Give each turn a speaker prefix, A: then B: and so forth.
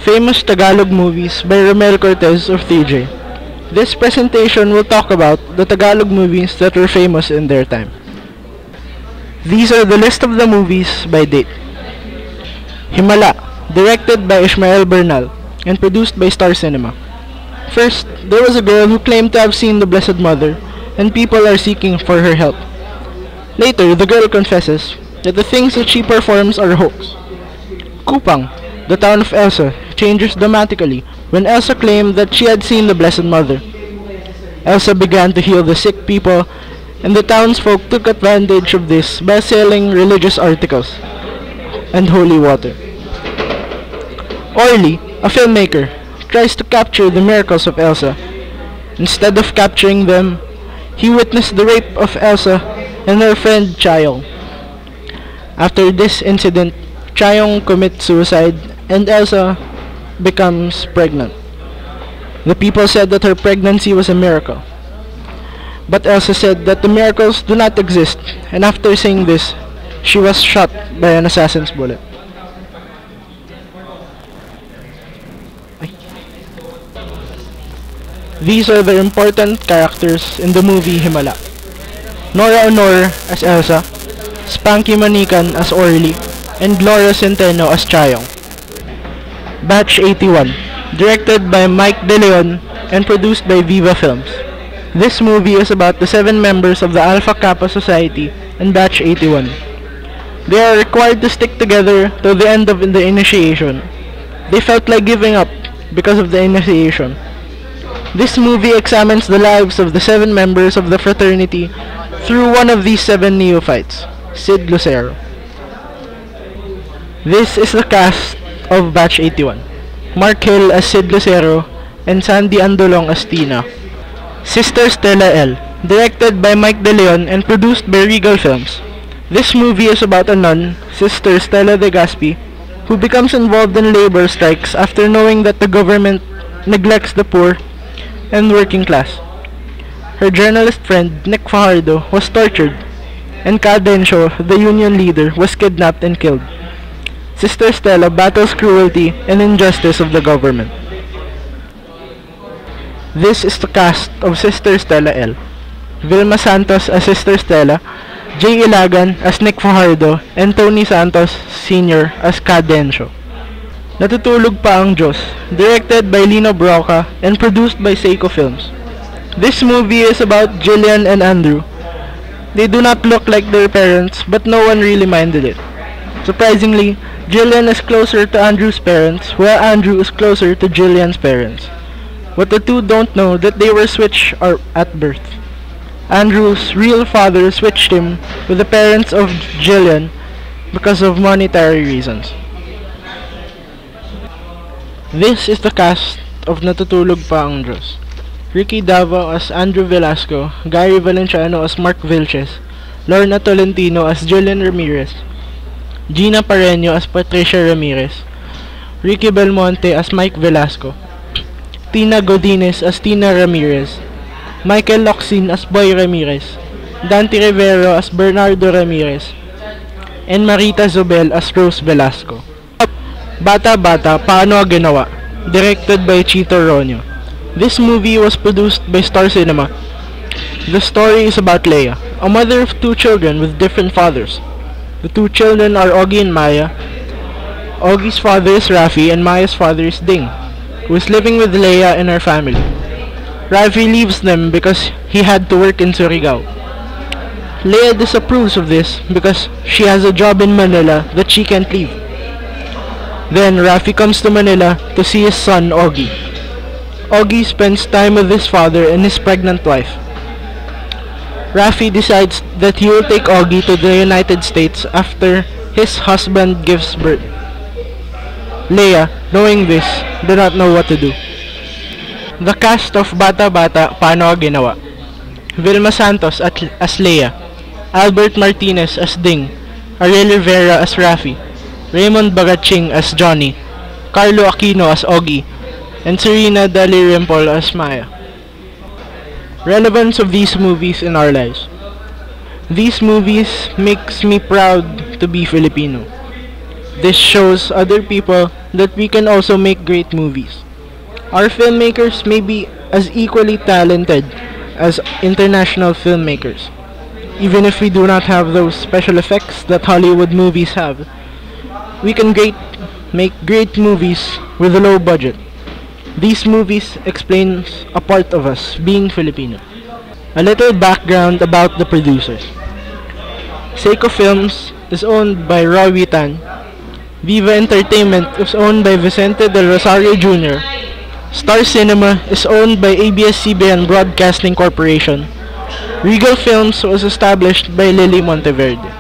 A: Famous Tagalog movies by Romel Cortez of TJ. This presentation will talk about the Tagalog movies that were famous in their time. These are the list of the movies by date. Himala, directed by Ishmael Bernal and produced by Star Cinema. First, there was a girl who claimed to have seen the Blessed Mother, and people are seeking for her help. Later, the girl confesses that the things that she performs are a hoax. Kupang, the town of Elsa, changes dramatically when Elsa claimed that she had seen the Blessed Mother. Elsa began to heal the sick people, and the townsfolk took advantage of this by selling religious articles and holy water. Orly, a filmmaker, tries to capture the miracles of Elsa. Instead of capturing them, he witnessed the rape of Elsa and her friend Chayong. After this incident, Chayong commits suicide and Elsa becomes pregnant. The people said that her pregnancy was a miracle. But Elsa said that the miracles do not exist, and after saying this, she was shot by an assassin's bullet. These are the important characters in the movie Himala. Nora Honor as Elsa, Spanky Manikan as Orly, and Laura Centeno as Chayong. Batch 81, directed by Mike De Leon and produced by Viva Films. This movie is about the 7 members of the Alpha Kappa Society and Batch 81. They are required to stick together till the end of the initiation. They felt like giving up because of the initiation. This movie examines the lives of the 7 members of the fraternity through one of these 7 neophytes, Sid Lucero. This is the cast of Batch 81. Mark Hill as Sid Lucero and Sandy Andolong as Tina. Sister Stella L, directed by Mike De Leon and produced by Regal Films. This movie is about a nun, Sister Stella De Gaspi, who becomes involved in labor strikes after knowing that the government neglects the poor and working class. Her journalist friend, Nick Fajardo, was tortured, and Cadencio, the union leader, was kidnapped and killed. Sister Stella battles cruelty and injustice of the government. This is the cast of Sister Stella L. Vilma Santos as Sister Stella, Jay Ilagan as Nick Fajardo, and Tony Santos Sr. as Cadencio. Natutulog pa ang Diyos, directed by Lino Broca and produced by Seiko Films. This movie is about Jillian and Andrew. They do not look like their parents, but no one really minded it. Surprisingly, Jillian is closer to Andrew's parents, while Andrew is closer to Jillian's parents. But the two don't know that they were switched at birth. Andrew's real father switched him with the parents of Jillian because of monetary reasons. This is the cast of Natutulog pa ang Diyos. Ricky Davao as Andrew Velasco, Gary Valenciano as Mark Vilches, Lorna Tolentino as Jillian Ramirez, Gina Pareño as Patricia Ramirez, Ricky Belmonte as Mike Velasco, Tina Godinez as Tina Ramirez, Michael Locsin as Boy Ramirez, Dante Rivero as Bernardo Ramirez, and Marita Zobel as Rose Velasco. Bata Bata, Paano Ginawa? Directed by Chito Ronio. This movie was produced by Star Cinema. The story is about Leia, a mother of 2 children with different fathers. The 2 children are Augie and Maya. Augie's father is Rafi and Maya's father is Ding, who is living with Leia and her family. Rafi leaves them because he had to work in Surigao. Leia disapproves of this because she has a job in Manila that she can't leave. Then Rafi comes to Manila to see his son Augie. Augie spends time with his father and his pregnant wife. Rafi decides that he will take Augie to the United States after his husband gives birth. Leia, knowing this, do not know what to do. The cast of Bata Bata, Paano Ginawa? Vilma Santos as Leia, Albert Martinez as Ding, Ariel Rivera as Rafi, Raymond Bagaching as Johnny, Carlo Aquino as Augie, and Serena Dalrymple as Maya. Relevance of these movies in our lives. These movies makes me proud to be Filipino. This shows other people that we can also make great movies. Our filmmakers may be as equally talented as international filmmakers, even if we do not have those special effects that Hollywood movies have. We can make great movies with a low budget. These movies explains a part of us being Filipino. A little background about the producers. Seiko Films is owned by Roy Witan. Viva Entertainment is owned by Vicente Del Rosario Jr. Star Cinema is owned by ABS-CBN Broadcasting Corporation. Regal Films was established by Lily Monteverde.